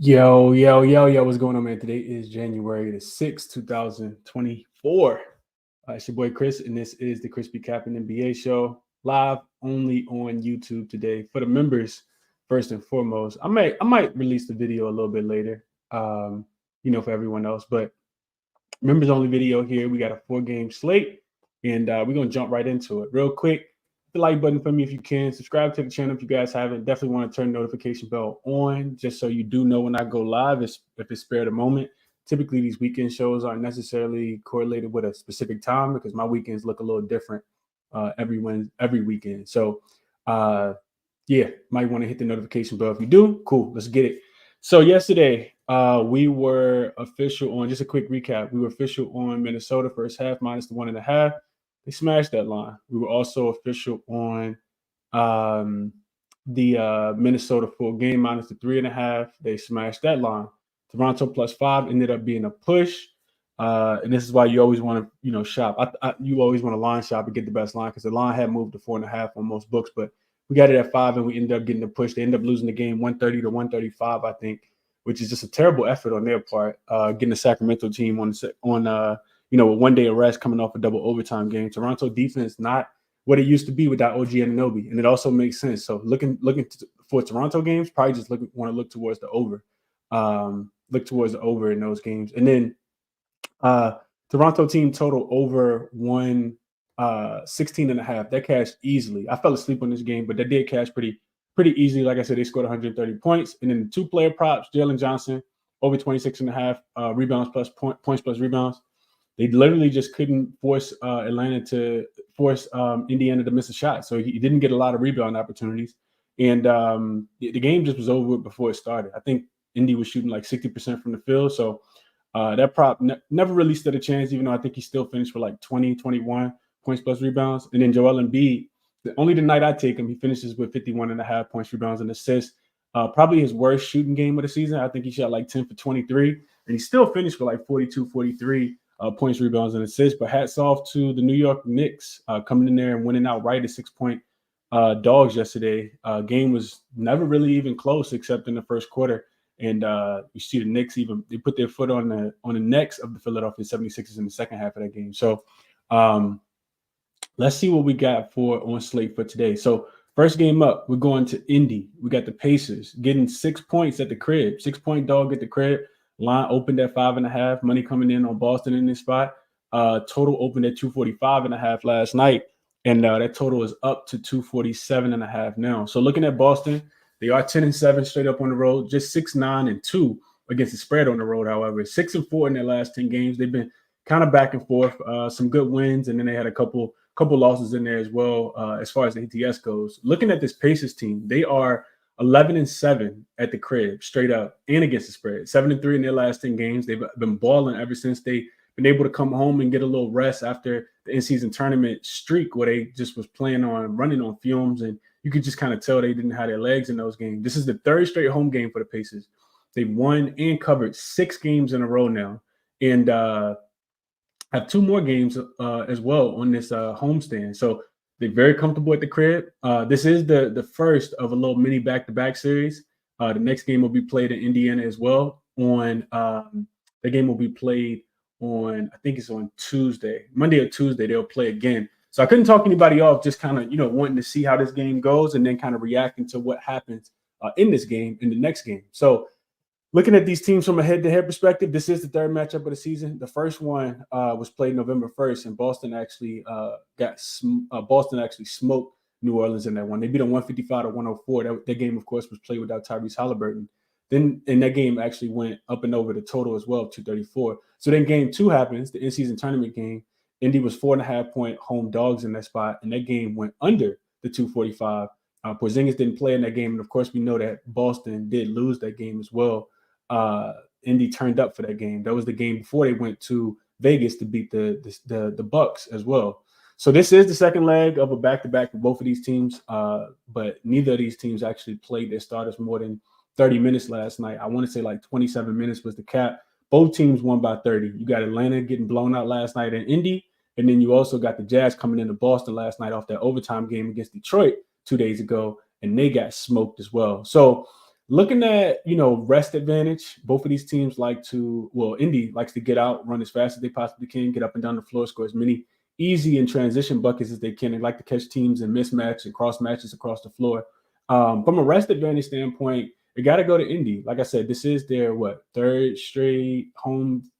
Yo, what's going on, man? Today is January the 6th, 2024. It's your boy Chris, and this is the ChrisBeCappinn NBA show, live only on YouTube today. For the members, first and foremost, I might release the video a little bit later, for everyone else, but members only video here. We got a 4-game slate, and we're gonna jump right into it. Real quick, hit the like button for me if you can. Subscribe to the channel if you guys haven't. Definitely want to turn the notification bell on just so you do know when I go live, if it's spare the moment. Typically, these weekend shows aren't necessarily correlated with a specific time because my weekends look a little different every weekend. So, might want to hit the notification bell. If you do, cool. Let's get it. So yesterday, we were official on, just a quick recap. We were official on Minnesota first half minus the 1.5. They smashed that line. We were also official on the Minnesota full game minus the 3.5. They smashed that line. Toronto +5 ended up being a push. And this is why you always want to, shop. You always want to line shop and get the best line because the line had moved to 4.5 on most books, but we got it at 5 and we ended up getting the push. They ended up losing the game 130 to 135, I think, which is just a terrible effort on their part. Getting the Sacramento team on a 1 day of rest coming off a double overtime game. Toronto defense not what it used to be without OG Anunoby, and it also makes sense. So looking for Toronto games, probably just want to look towards the over. Look towards the over in those games, and then Toronto team total over 16.5. That cashed easily. I fell asleep on this game, but that did cash pretty easily. Like I said, they scored 130 points. And then the 2-player props, Jalen Johnson, over 26.5 rebounds plus points plus rebounds. They literally just couldn't force Indiana to miss a shot. So he didn't get a lot of rebound opportunities. And the game just was over before it started. I think Indy was shooting like 60% from the field. So that prop never really stood a chance, even though I think he still finished for like 20, 21 points plus rebounds. And then Joel Embiid, only the night I take him, he finishes with 51.5 points, rebounds, and assists. Probably his worst shooting game of the season. I think he shot like 10 for 23, and he still finished with like 42, 43 points, rebounds, and assists. But hats off to the New York Knicks coming in there and winning outright a 6-point dogs yesterday. Game was never really even close except in the first quarter. And you see the Knicks they put their foot on the necks of the Philadelphia 76ers in the second half of that game. So let's see what we got on slate for today. So first game up, we're going to Indy. We got the Pacers getting 6 points at the crib. 6-point dog at the crib. Line opened at 5.5. Money coming in on Boston in this spot. Total opened at 245.5 last night. And that total is up to 247.5 now. So looking at Boston, they are 10-7 straight up on the road, just 6-9-2 against the spread on the road. However, 6-4 in their last 10 games. They've been kind of back and forth, some good wins, and then they had a couple losses in there as well as far as the ATS goes. Looking at this Pacers team, they are 11-7 at the crib, straight up, and against the spread. 7-3 in their last 10 games. They've been balling ever since they've been able to come home and get a little rest after the in-season tournament streak where they just was running on fumes, and you could just kind of tell they didn't have their legs in those games. This is the third straight home game for the Pacers. They've won and covered 6 games in a row now, and have 2 more games as well on this homestand. So they're very comfortable at the crib. This is the first of a little mini back-to-back series. The next game will be played in Indiana as well. The game will be played on, I think it's on Tuesday. Monday or Tuesday, they'll play again. So I couldn't talk anybody off, just kind of, wanting to see how this game goes and then kind of reacting to what happens in this game, in the next game. So looking at these teams from a head-to-head perspective, this is the third matchup of the season. The first one was played November 1st, and Boston actually smoked New Orleans in that one. They beat them 155-104. That game, of course, was played without Tyrese Halliburton. Then, and that game actually went up and over the total as well, 234. So then game 2 happens, the in-season tournament game. Indy was 4.5-point home dogs in that spot, and that game went under the 245. Porzingis didn't play in that game, and of course, we know that Boston did lose that game as well. Indy turned up for that game. That was the game before they went to Vegas to beat the Bucks as well. So this is the second leg of a back-to-back for both of these teams, but neither of these teams actually played their starters more than 30 minutes last night. I want to say like 27 minutes was the cap. Both teams won by 30. You got Atlanta getting blown out last night in Indy, and then you also got the Jazz coming into Boston last night off that overtime game against Detroit 2 days ago, and they got smoked as well. So Looking at, rest advantage, both of these teams Indy likes to get out, run as fast as they possibly can, get up and down the floor, score as many easy and transition buckets as they can. They like to catch teams in mismatch and cross matches across the floor. From a rest advantage standpoint, you got to go to Indy. Like I said, this is their third straight home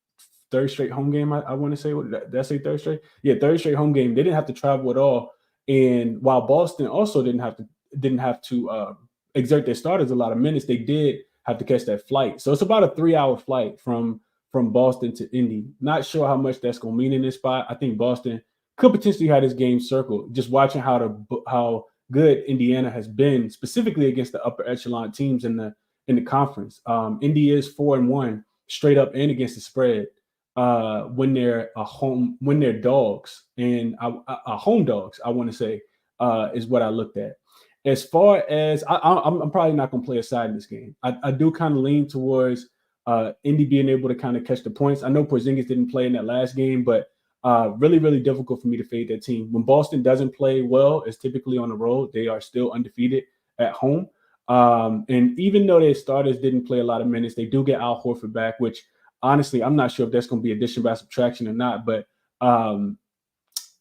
game. I want to say, what did I say, third straight? Yeah, third straight home game. They didn't have to travel at all, and while Boston also didn't have to exert their starters a lot of minutes, they did have to catch that flight. So it's about a 3-hour flight from Boston to Indy. Not sure how much that's going to mean in this spot. I think Boston could potentially have this game circled. Just watching how good Indiana has been, specifically against the upper echelon teams in the conference. Indy is 4-1 straight up and against the spread when they're dogs, and home dogs, I want to say, is what I looked at. As far as I'm probably not going to play a side in this game. I do kind of lean towards Indy being able to kind of catch the points. I know Porzingis didn't play in that last game, but really, really difficult for me to fade that team. When Boston doesn't play well, it's typically on the road. They are still undefeated at home. And even though their starters didn't play a lot of minutes, they do get Al Horford back, which honestly, I'm not sure if that's going to be addition by subtraction or not. But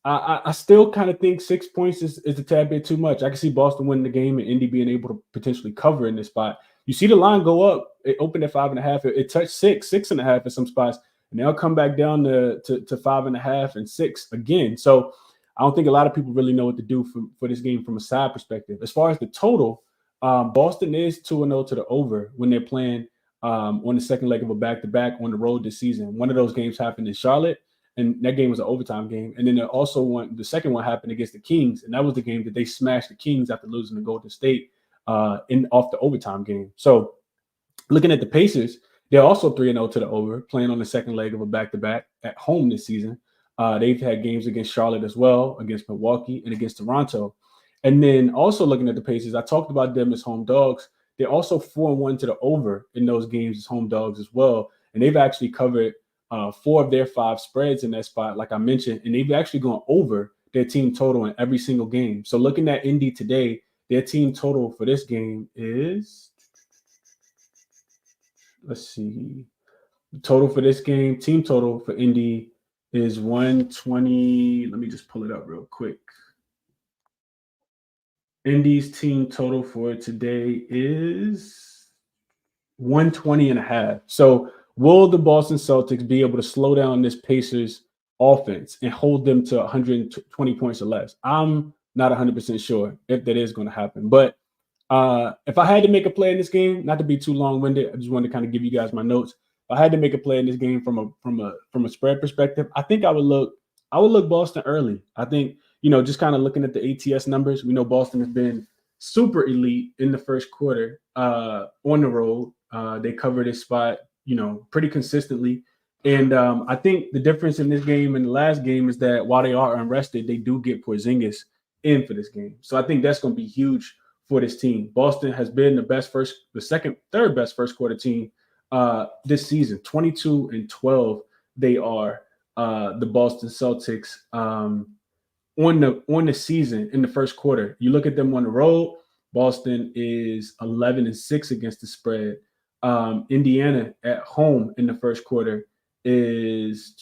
I still kind of think 6 points is a tad bit too much. I can see Boston winning the game and Indy being able to potentially cover in this spot. You see the line go up. It opened at 5.5. It touched 6.5 at some spots, and they'll come back down to 5.5 and 6 again. So I don't think a lot of people really know what to do for this game from a side perspective. As far as the total, Boston is 2-0 to the over when they're playing on the second leg of a back-to-back on the road this season. One of those games happened in Charlotte, and that game was an overtime game. And then the second one happened against the Kings, and that was the game that they smashed the Kings after losing to Golden State off the overtime game. So looking at the Pacers, they're also 3-0 to the over, playing on the second leg of a back-to-back at home this season. They've had games against Charlotte as well, against Milwaukee, and against Toronto. And then also looking at the Pacers, I talked about them as home dogs. They're also 4-1 to the over in those games as home dogs as well. And they've actually covered 4 of their 5 spreads in that spot, like I mentioned, and they've actually gone over their team total in every single game. So looking at Indy today, their team total for this game is, let's see, the total for this game, team total for Indy is 120. Let me just pull it up real quick. Indy's team total for today is 120.5. So will the Boston Celtics be able to slow down this Pacers offense and hold them to 120 points or less? I'm not 100% sure if that is going to happen. But if I had to make a play in this game, not to be too long-winded, I just wanted to kind of give you guys my notes. If I had to make a play in this game from a spread perspective, I think I would look Boston early. I think, just kind of looking at the ATS numbers, we know Boston has been super elite in the first quarter on the road. They cover this spot, pretty consistently. And I think the difference in this game and the last game is that while they are unrested, they do get Porzingis in for this game. So I think that's going to be huge for this team. Boston has been third best first quarter team this season. 22-12 they are, the Boston Celtics, on the season in the first quarter. You look at them on the road, Boston is 11-6 against the spread. Indiana at home in the first quarter is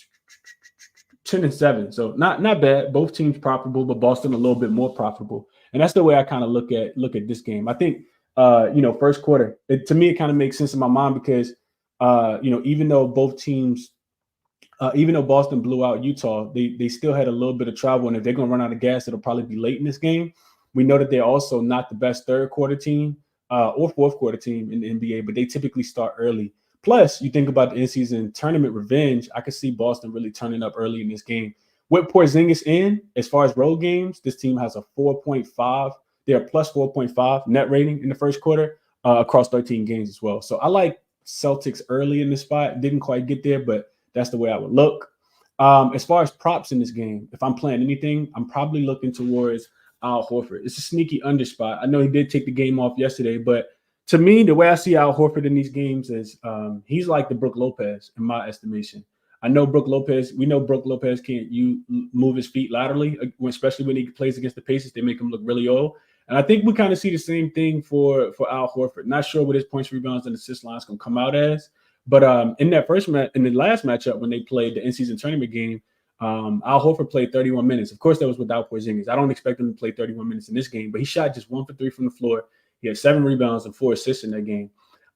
10-7. So not bad. Both teams profitable, but Boston a little bit more profitable. And that's the way I kind of look at this game. I think first quarter, to me, it kind of makes sense in my mind because even though Boston blew out Utah, they still had a little bit of travel. And if they're going to run out of gas, it'll probably be late in this game. We know that they're also not the best third quarter team or fourth quarter team in the NBA, but they typically start early. Plus, you think about the in-season tournament revenge, I could see Boston really turning up early in this game. With Porzingis in, as far as road games, this team has a 4.5. They're a plus 4.5 net rating in the first quarter across 13 games as well. So I like Celtics early in this spot. Didn't quite get there, but that's the way I would look. As far as props in this game, if I'm playing anything, I'm probably looking towards Al Horford. It's a sneaky under spot. I know he did take the game off yesterday, but to me, the way I see Al Horford in these games is he's like the Brook Lopez in my estimation. We know Brook Lopez can't move his feet laterally, especially when he plays against the Pacers. They make him look really old. And I think we kind of see the same thing for Al Horford. Not sure what his points, rebounds, and assist lines going to come out as, but in that first match, in the last matchup when they played the in-season tournament game, Al Horford played 31 minutes. Of course, that was without Porzingis. I don't expect him to play 31 minutes in this game, but he shot just 1 for 3 from the floor. He had 7 rebounds and 4 assists in that game.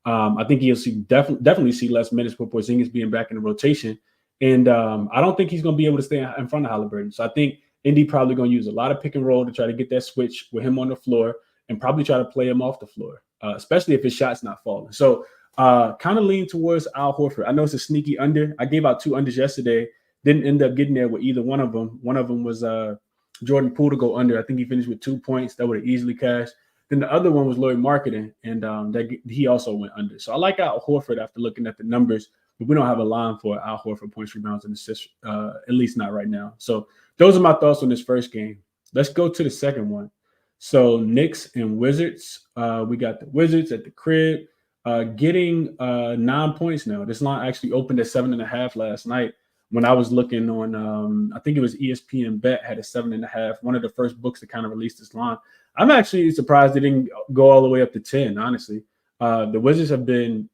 I think he'll see definitely see less minutes for Porzingis being back in the rotation, and I don't think he's going to be able to stay in front of Halliburton. So I think Indy probably going to use a lot of pick and roll to try to get that switch with him on the floor, and probably try to play him off the floor, especially if his shot's not falling. So kind of lean towards Al Horford. I know it's a sneaky under. I gave out 2 unders yesterday. Didn't end up getting there with either one of them. One of them was Jordan Poole to go under. I think he finished with 2 points. That would have easily cashed. Then the other one was Lloyd Marketing, and he also went under. So I like Al Horford after looking at the numbers, but we don't have a line for Al Horford points, rebounds, and assists, at least not right now. So those are my thoughts on this first game. Let's go to the second one. So Knicks and Wizards. We got the Wizards at the crib getting 9 points now. This line actually opened at 7.5 last night. When I was looking on, I think it was ESPN Bet had a 7.5. One of the first books that kind of released this line. I'm actually surprised they didn't go all the way up to 10. Honestly, the Wizards have been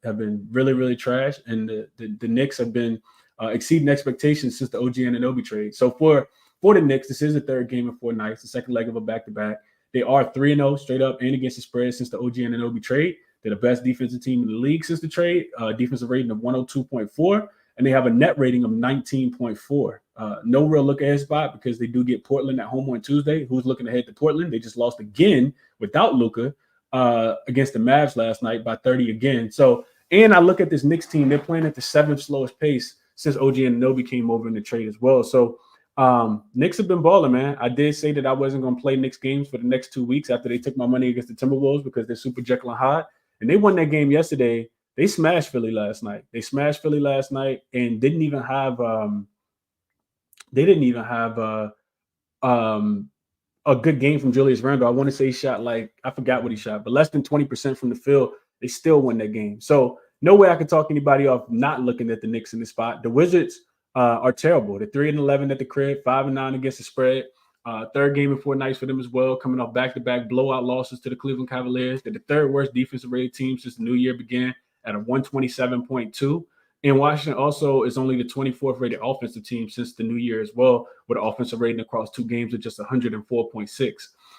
really, really trash, and the Knicks have been exceeding expectations since the OG Anunoby trade. So for the Knicks, this is the third game in 4 nights, the second leg of a back-to-back. They are 3-0 straight up and against the spread since the OG Anunoby trade. They're the best defensive team in the league since the trade. Defensive rating of 102.4. And they have a net rating of 19.4. No real look ahead spot because they do get Portland at home on Tuesday. Who's looking ahead to Portland? They just lost again without Luka against the Mavs last night by 30 again. So, and I look at this Knicks team, they're playing at the 7th slowest pace since OG Anunoby came over in the trade as well. So Knicks have been balling, man. I did say that I wasn't going to play Knicks games for the next 2 weeks after they took my money against the Timberwolves because they're super Jekyll and Hyde. And they won that game yesterday. They smashed Philly last night. And didn't even have a good game from Julius Randle. I want to say he shot I forgot what he shot, but less than 20% from the field. They still won that game. So no way I could talk anybody off not looking at the Knicks in this spot. The Wizards are terrible. They're 3-11 at the crib, 5-9 against the spread. Third game in 4 nights for them as well, coming off back-to-back blowout losses to the Cleveland Cavaliers. They're the third worst defensive rated team since the new year began at a 127.2. And Washington also is only the 24th rated offensive team since the new year as well, with an offensive rating across 2 games of just 104.6.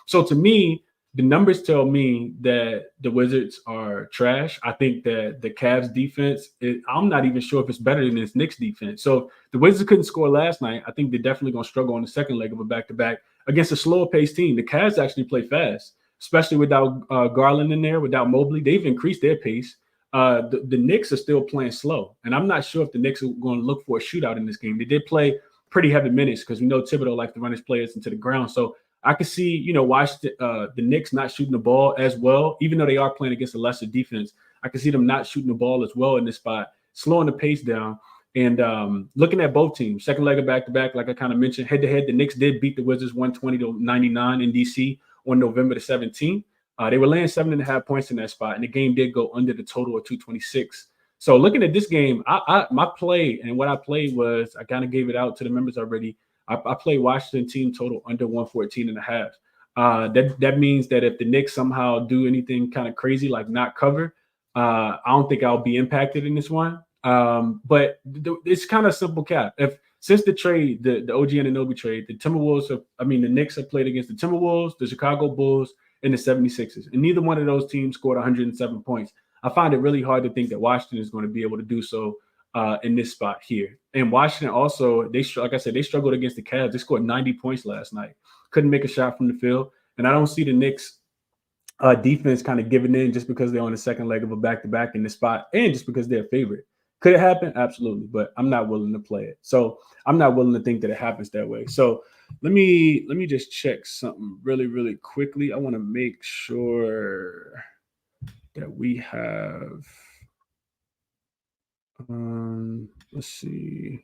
So to me, the numbers tell me that the Wizards are trash. I think that the Cavs defense, I'm not even sure if it's better than this Knicks defense. So the Wizards couldn't score last night. I think they're definitely going to struggle on the second leg of a back-to-back against a slower paced team. The Cavs actually play fast, especially without Garland in there, without Mobley. They've increased their pace. The Knicks are still playing slow, and I'm not sure if the Knicks are going to look for a shootout in this game. They did play pretty heavy minutes because we know Thibodeau likes to run his players into the ground. So I could see, watch the Knicks not shooting the ball as well, even though they are playing against a lesser defense. I can see them not shooting the ball as well in this spot, slowing the pace down. And looking at both teams, second leg of back-to-back, like I kind of mentioned, head-to-head, the Knicks did beat the Wizards 120-99 in D.C. on November the 17th. They were laying 7.5 points in that spot, and the game did go under the total of 226. So looking at this game, my play and what I played was I kind of gave it out to the members already. I played Washington team total under 114.5. That means that if the Knicks somehow do anything kind of crazy like not cover, I don't think I'll be impacted in this one. But it's kind of simple cap. Since the trade, the OG Anunoby trade, the Knicks have played against the Timberwolves, the Chicago Bulls, and the 76ers. And neither one of those teams scored 107 points. I find it really hard to think that Washington is going to be able to do so in this spot here. And Washington also, like I said, they struggled against the Cavs. They scored 90 points last night. Couldn't make a shot from the field. And I don't see the Knicks defense kind of giving in just because they're on the second leg of a back-to-back in this spot and just because they're a favorite. Could it happen? Absolutely. But I'm not willing to play it. So I'm not willing to think that it happens that way. So let me just check something really, really quickly. I want to make sure that we have let's see.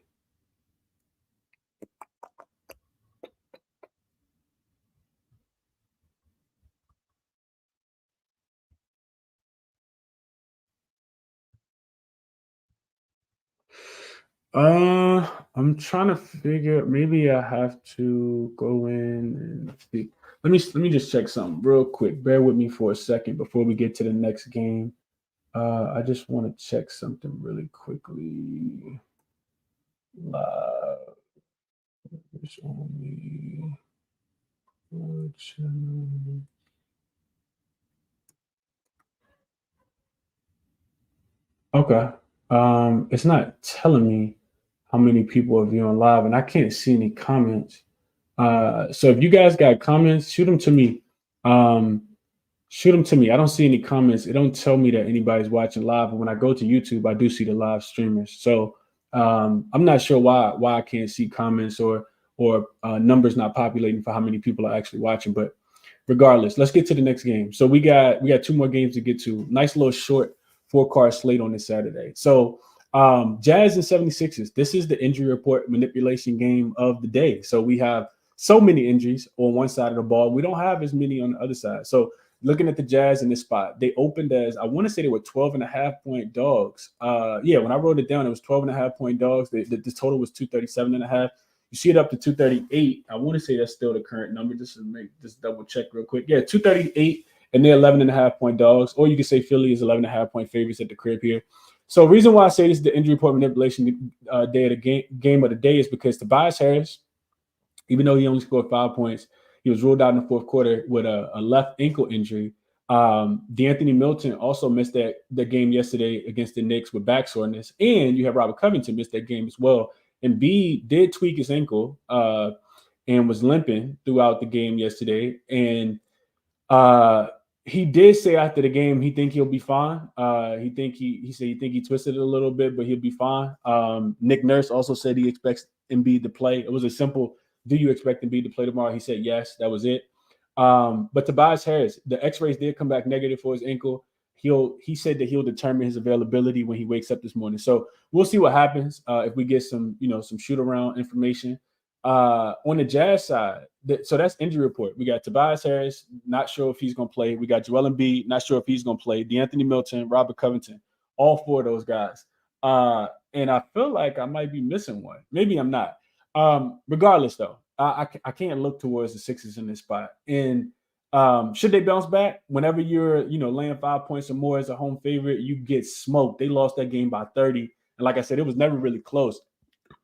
I'm trying to figure. Maybe I have to go in and see. Let me just check something real quick. Bear with me for a second before we get to the next game. I just want to check something really quickly. Live is only channel. Okay. It's not telling me how many people are viewing live, and I can't see any comments. So if you guys got comments, shoot them to me. Um, Shoot them to me. I don't see any comments. It don't tell me that anybody's watching live. But when I go to YouTube, I do see the live streamers. So I'm not sure why I can't see comments or numbers not populating for how many people are actually watching. But regardless, let's get to the next game. So we got two more games to get to. Nice little short four-card slate on this Saturday. So Jazz and 76ers. This is the injury report manipulation game of the day. So we have so many injuries on one side of the ball. We don't have as many on the other side. So looking at the Jazz in this spot, they opened as, I want to say they were 12 and a half point dogs. Yeah, when I wrote it down, it was 12 and a half point dogs. The total was 237 and a half. You see it up to 238. I want to say that's still the current number. Just double check real quick. Yeah, 238, and they're 11 and a half point dogs. Or you could say Philly is 11 and a half point favorites at the crib here. So reason why I say this is the injury report manipulation day of the game of the day is because Tobias Harris, even though he only scored 5 points, he was ruled out in the fourth quarter with a left ankle injury. D'Anthony Milton also missed the game yesterday against the Knicks with back soreness, and you have Robert Covington missed that game as well. And B did tweak his ankle and was limping throughout the game yesterday. And he did say after the game he think he'll be fine. He said he think he twisted it a little bit, but he'll be fine. Nick Nurse also said he expects Embiid to play. It was a simple, do you expect Embiid to play tomorrow? He said yes, that was it. But Tobias Harris, the X-rays did come back negative for his ankle. He said that he'll determine his availability when he wakes up this morning. So we'll see what happens if we get some shoot around information. On the Jazz side, so that's injury report. We got Tobias Harris, not sure if he's going to play. We got Joel Embiid, not sure if he's going to play. D'Anthony Milton, Robert Covington, all four of those guys. And I feel like I might be missing one. Maybe I'm not. Regardless, though, I can't look towards the Sixers in this spot. And should they bounce back, whenever you're laying 5 points or more as a home favorite, you get smoked. They lost that game by 30, and like I said, it was never really close.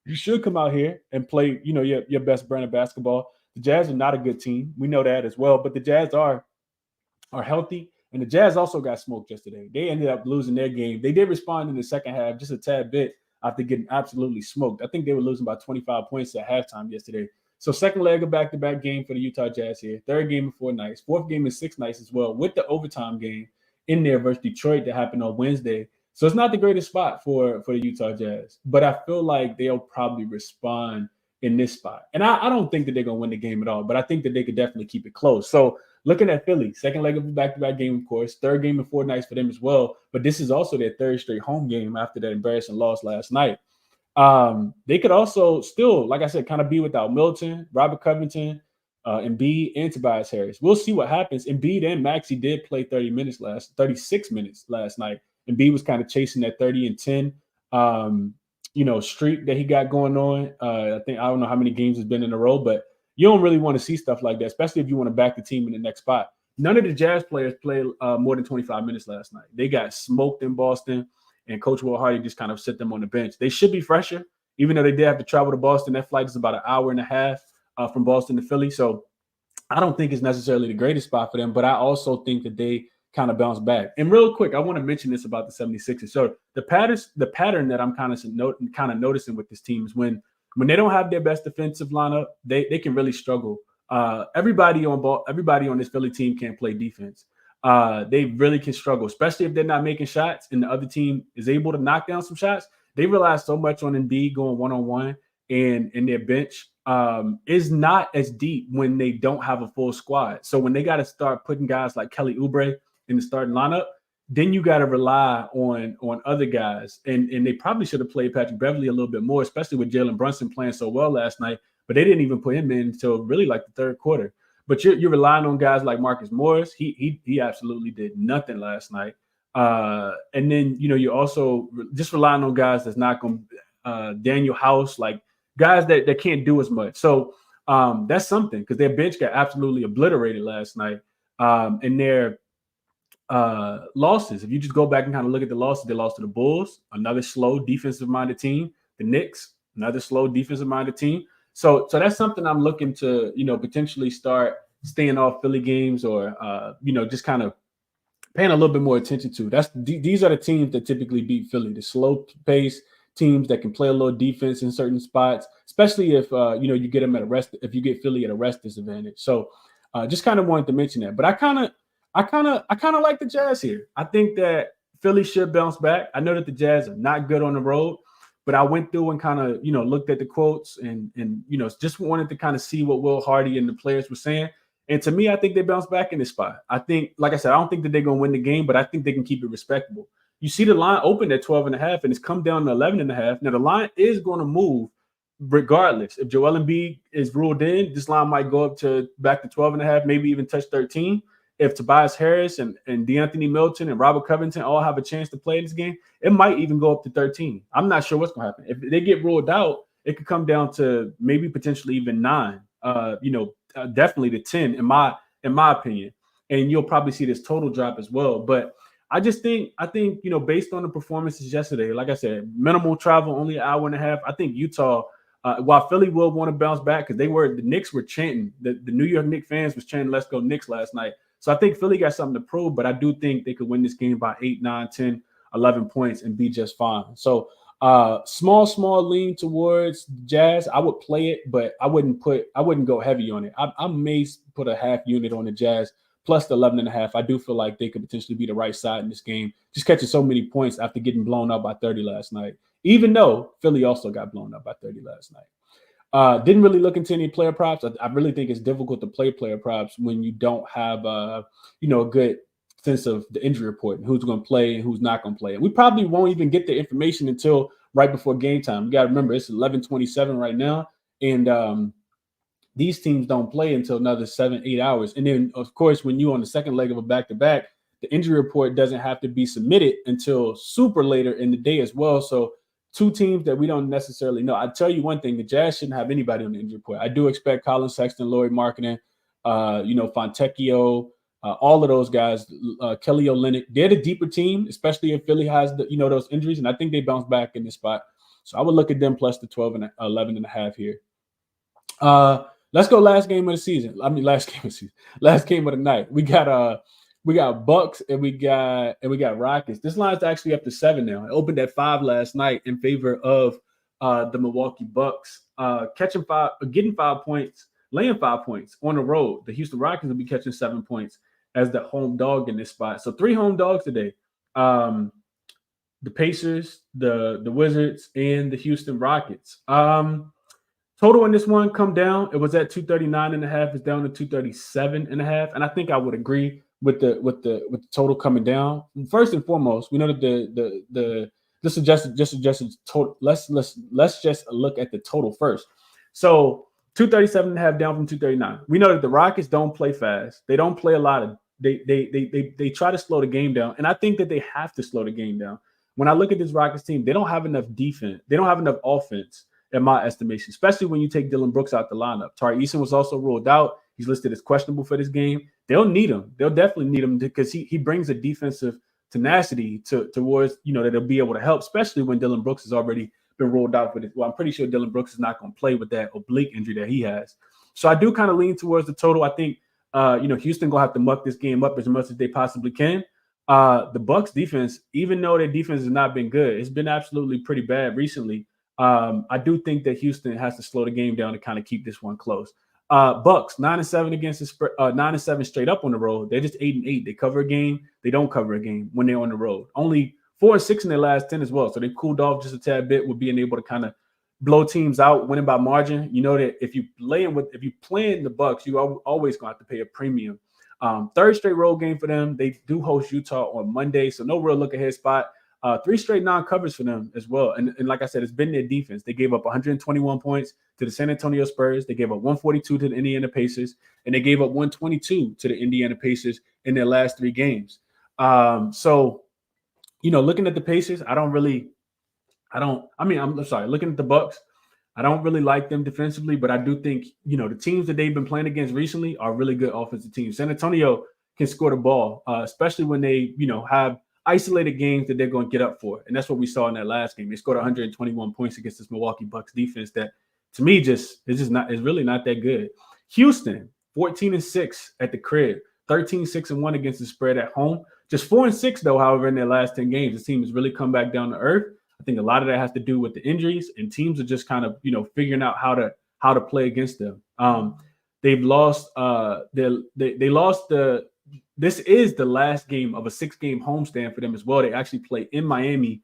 You should come out here and play, your best brand of basketball. The Jazz are not a good team. We know that as well, but the Jazz are healthy, and the Jazz also got smoked yesterday. They ended up losing their game. They did respond in the second half just a tad bit after getting absolutely smoked. I think they were losing by 25 points at halftime yesterday. So second leg of back-to-back game for the Utah Jazz here. Third game in 4 nights. Fourth game in 6 nights as well, with the overtime game in there versus Detroit that happened on Wednesday. So it's not the greatest spot for the Utah Jazz, but I feel like they'll probably respond in this spot. And I don't think that they're going to win the game at all, but I think that they could definitely keep it close. So looking at Philly, second leg of the back-to-back game, of course, third game in 4 nights for them as well. But this is also their third straight home game after that embarrassing loss last night. They could also still, like I said, kind of be without Milton, Robert Covington, Embiid, and Tobias Harris. We'll see what happens. Embiid and Maxey did play 36 minutes last night. Embiid was kind of chasing that 30 and 10 streak that he got going on. I don't know how many games it's been in a row, but you don't really want to see stuff like that, especially if you want to back the team in the next spot. None of the Jazz players played more than 25 minutes last night. They got smoked in Boston, and Coach Will Hardy just kind of set them on the bench. They should be fresher, even though they did have to travel to Boston. That flight is about an hour and a half from Boston to Philly. So I don't think it's necessarily the greatest spot for them, but I also think that they kind of bounce back. And real quick, I want to mention this about the 76ers. So the pattern that I'm kind of noticing with this team is when they don't have their best defensive lineup, they can really struggle. Everybody on this Philly team can't play defense. They really can struggle, especially if they're not making shots and the other team is able to knock down some shots. They rely so much on Embiid going one-on-one, and their bench is not as deep when they don't have a full squad. So when they got to start putting guys like Kelly Oubre in the starting lineup, then you got to rely on other guys. And they probably should have played Patrick Beverley a little bit more, especially with Jalen Brunson playing so well last night. But they didn't even put him in until really like the third quarter. But you're relying on guys like Marcus Morris. He absolutely did nothing last night. And then you're also just relying on guys that's not going Daniel House, like guys that can't do as much. So that's something because their bench got absolutely obliterated last night. And their losses, if you just go back and kind of look at the losses, they lost to the Bulls, another slow defensive minded team, the Knicks, another slow defensive minded team. So that's something I'm looking to, potentially start staying off Philly games or, just kind of paying a little bit more attention to. These are the teams that typically beat Philly, the slow pace teams that can play a little defense in certain spots, especially if, you get them at a rest, if you get Philly at a rest disadvantage. So just kind of wanted to mention that, but I kind of like the Jazz here. I think that Philly should bounce back. I know that the Jazz are not good on the road, but I went through and kind of, looked at the quotes and just wanted to kind of see what Will Hardy and the players were saying. And to me, I think they bounce back in this spot. I think, like I said, I don't think that they're going to win the game, but I think they can keep it respectable. You see the line open at 12.5 and it's come down to 11.5. Now the line is going to move regardless. If Joel Embiid is ruled in, this line might go up to back to 12.5, maybe even touch 13. If Tobias Harris and DeAnthony Milton and Robert Covington all have a chance to play this game, it might even go up to 13. I'm not sure what's going to happen. If they get ruled out, it could come down to maybe potentially even 9. Definitely to 10 in my opinion. And you'll probably see this total drop as well. But I think, based on the performances yesterday, like I said, minimal travel, only an hour and a half. I think Utah, while Philly will want to bounce back because the Knicks were chanting, the New York Knicks fans was chanting, "Let's go Knicks" last night. So I think Philly got something to prove, but I do think they could win this game by 8, 9, 10, 11 points and be just fine. So small lean towards Jazz. I would play it, but I wouldn't go heavy on it. I may put a half unit on the Jazz plus the 11.5. I do feel like they could potentially be the right side in this game, just catching so many points after getting blown up by 30 last night, even though Philly also got blown up by 30 last night. Didn't really look into any player props. I really think it's difficult to play player props when you don't have a good sense of the injury report and who's going to play and who's not going to play. And we probably won't even get the information until right before game time. You got to remember it's 11:27 right now, and these teams don't play until another 7-8 hours. And then, of course, when you're on the second leg of a back-to-back, the injury report doesn't have to be submitted until super later in the day as well. So two teams that we don't necessarily know. I tell you one thing, the Jazz shouldn't have anybody on the injury report. I do expect Colin Sexton, Lauri Markkanen, Fontecchio, all of those guys, Kelly Olynyk. They're the deeper team, especially if Philly has those injuries, and I think they bounce back in this spot. So I would look at them plus the 12 and 11.5 here. Let's go last game of the season. Last game of the night. We got Bucks and we got Rockets. This line's actually up to 7 now. It opened at 5 last night in favor of the Milwaukee Bucks. Getting 5 points, laying 5 points on the road. The Houston Rockets will be catching 7 points as the home dog in this spot. So 3 home dogs today. The Pacers, the Wizards, and the Houston Rockets. Total in this one come down. It was at 239.5. It's down to 237.5. And I think I would agree with the total coming down. First and foremost, we know that the suggested total. Let's just look at the total first. So 237.5 down from 239. We know that the Rockets don't play fast. They don't play a lot of. They try to slow the game down, and I think that they have to slow the game down. When I look at this Rockets team, they don't have enough defense. They don't have enough offense, in my estimation, especially when you take Dillon Brooks out the lineup. Tari Eason was also ruled out. He's listed as questionable for this game. They'll need him. They'll definitely need him because he brings a defensive tenacity towards, that they'll be able to help, especially when Dillon Brooks has already been ruled out for this. Well, I'm pretty sure Dillon Brooks is not going to play with that oblique injury that he has. So I do kind of lean towards the total. I think, Houston going to have to muck this game up as much as they possibly can. The Bucks defense, even though their defense has not been good, it's been absolutely pretty bad recently. I do think that Houston has to slow the game down to kind of keep this one close. Bucks 9-7 against the spread, 9-7 straight up on the road. They're just 8-8. They cover a game. They don't cover a game when they're on the road. Only 4-6 in their last 10 as well. So they cooled off just a tad bit with being able to kind of blow teams out, winning by margin. You know that if you playing the Bucks, you are always going to have to pay a premium. Third straight road game for them. They do host Utah on Monday, so no real look ahead spot. 3 straight non-covers for them as well. And like I said, it's been their defense. They gave up 121 points to the San Antonio Spurs. They gave up 142 to the Indiana Pacers, and they gave up 122 to the Indiana Pacers in their last 3 games. So, looking at the Pacers, looking at the Bucks, I don't really like them defensively, but I do think, the teams that they've been playing against recently are really good offensive teams. San Antonio can score the ball, especially when they, have isolated games that they're going to get up for. And that's what we saw in that last game. They scored 121 points against this Milwaukee Bucks defense that, to me, is really not that good. Houston, 14-6 at the crib, 13-6-1 against the spread at home. Just 4-6 though. However, in their last 10 games, the team has really come back down to earth. I think a lot of that has to do with the injuries, and teams are just kind of figuring out how to play against them. They've lost. They lost the. This is the last game of a 6-game homestand for them as well. They actually play in Miami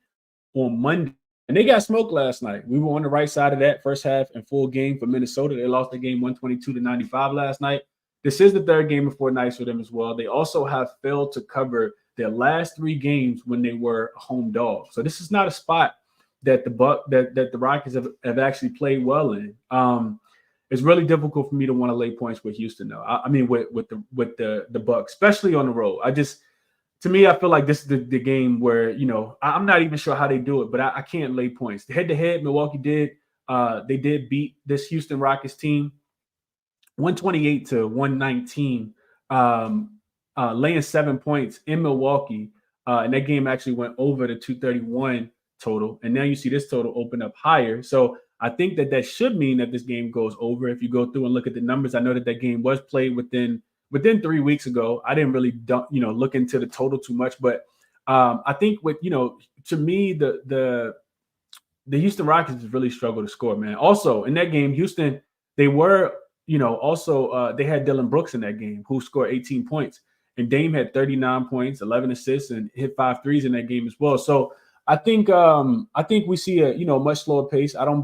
on Monday, and they got smoked last night. We were on the right side of that first half and full game for Minnesota. They lost the game 122-95 last night. This is the third game of 4 nights for them as well. They also have failed to cover their last 3 games when they were a home dog. So this is not a spot that the Rockets have actually played well in. It's really difficult for me to want to lay points with Houston though. I mean with the Bucks, especially on the road. To me, I feel like this is the game where, I'm not even sure how they do it, but I can't lay points. Head to head, Milwaukee did beat this Houston Rockets team 128-119, laying 7 points in Milwaukee. And that game actually went over the 231 total. And now you see this total open up higher. So I think that should mean that this game goes over. If you go through and look at the numbers, I know that game was played within 3 weeks ago. I didn't really look into the total too much, but I think to me, the Houston Rockets has really struggled to score, man. Also in that game, Houston, they were, they had Dylan Brooks in that game who scored 18 points, and Dame had 39 points, 11 assists, and hit 5 threes in that game as well. So I think we see a much slower pace. I don't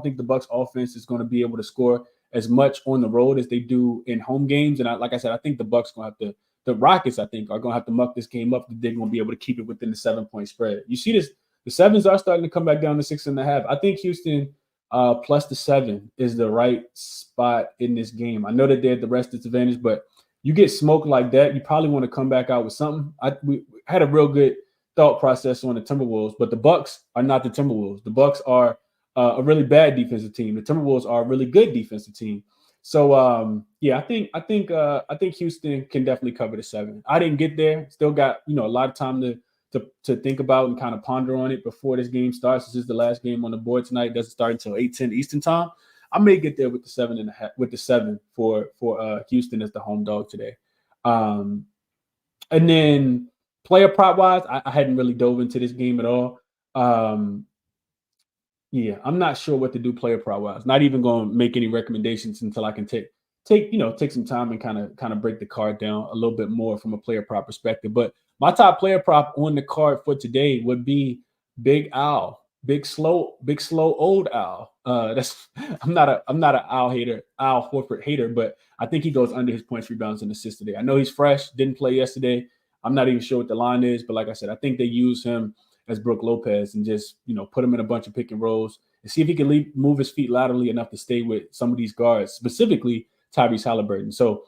think the Bucks offense is going to be able to score as much on the road as they do in home games. And like I said, I think the Bucks the Rockets, I think, are going to have to muck this game up. They're going to be able to keep it within the 7-point spread. You see this, the 7s are starting to come back down to 6.5. I think Houston plus the 7 is the right spot in this game. I know that they're at the rest disadvantage, but you get smoked like that, you probably want to come back out with something. We had a real good thought process on the Timberwolves, but the Bucks are not the Timberwolves. The Bucks are a really bad defensive team. The Timberwolves are a really good defensive team. So I think Houston can definitely cover the 7. I didn't get there. Still got a lot of time to think about and kind of ponder on it before this game starts. This is the last game on the board tonight. It doesn't start until 8:10 Eastern time. I may get there with the 7.5, with the 7 for Houston as the home dog today. And then player prop wise, I hadn't really dove into this game at all. I'm not sure what to do player prop wise. Not even going to make any recommendations until I can take some time and kind of break the card down a little bit more from a player prop perspective. But my top player prop on the card for today would be Big Al. Big slow old Al. I'm not an Al hater, Al Horford hater, but I think he goes under his points, rebounds, and assists today. I know he's fresh, didn't play yesterday. I'm not even sure what the line is, but like I said, I think they use him as Brook Lopez and just put him in a bunch of pick and rolls and see if he can move his feet laterally enough to stay with some of these guards, specifically Tyrese Halliburton. So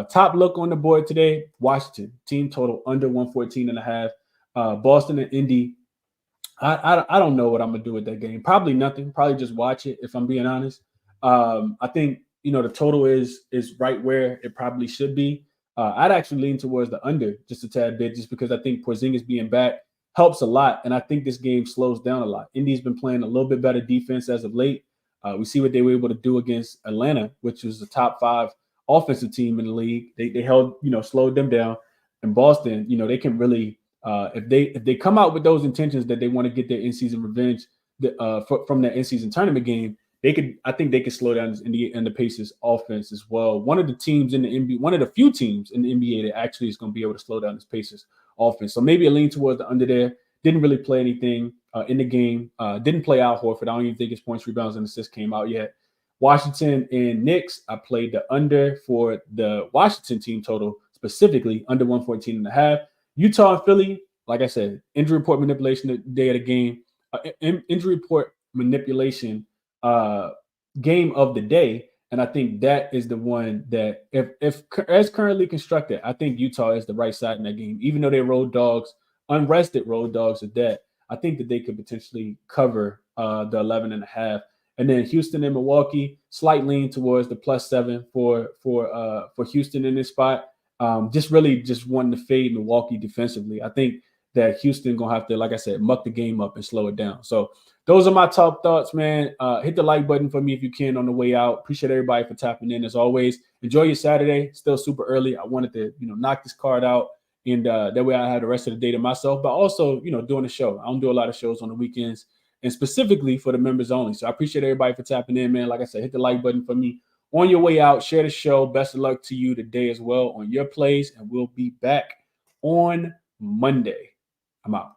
top look on the board today: Washington team total under 114.5. Boston and Indy. I don't know what I'm gonna do with that game. Probably nothing. Probably just watch it, if I'm being honest. I think the total is right where it probably should be. I'd actually lean towards the under just a tad bit, just because I think Porzingis being back helps a lot, and I think this game slows down a lot. Indy's been playing a little bit better defense as of late. We see what they were able to do against Atlanta, which was the top 5 offensive team in the league. They held, slowed them down. And Boston, they can really. If they come out with those intentions that they want to get their in-season revenge from that in-season tournament game, I think they could slow down the Pacers offense as well. One of the teams in the NBA, one of the few teams in the NBA that actually is going to be able to slow down this Pacers offense. So maybe a lean towards the under there. Didn't really play anything in the game. Didn't play Al Horford. I don't even think his points, rebounds, and assists came out yet. Washington and Knicks, I played the under for the Washington team total, specifically under 114.5. Utah and Philly, like I said, injury report manipulation the day of the game, injury report manipulation game of the day. And I think that is the one that, if as currently constructed, I think Utah is the right side in that game. Even though they're road dogs, unrested road dogs at that, I think that they could potentially cover the 11.5 And then Houston and Milwaukee, slight lean towards the +7 for Houston in this spot. Just really just wanting to fade Milwaukee defensively. I think that Houston gonna have to, like I said, muck the game up and slow it down. So those are my top thoughts, man. Hit the like button for me if you can on the way out. Appreciate everybody for tapping in as always. Enjoy your Saturday. Still super early. I wanted to, knock this card out, and that way I had the rest of the day to myself. But also, doing the show. I don't do a lot of shows on the weekends, and specifically for the members only. So I appreciate everybody for tapping in, man. Like I said, hit the like button for me on your way out. Share the show. Best of luck to you today as well on your plays, and we'll be back on Monday. I'm out.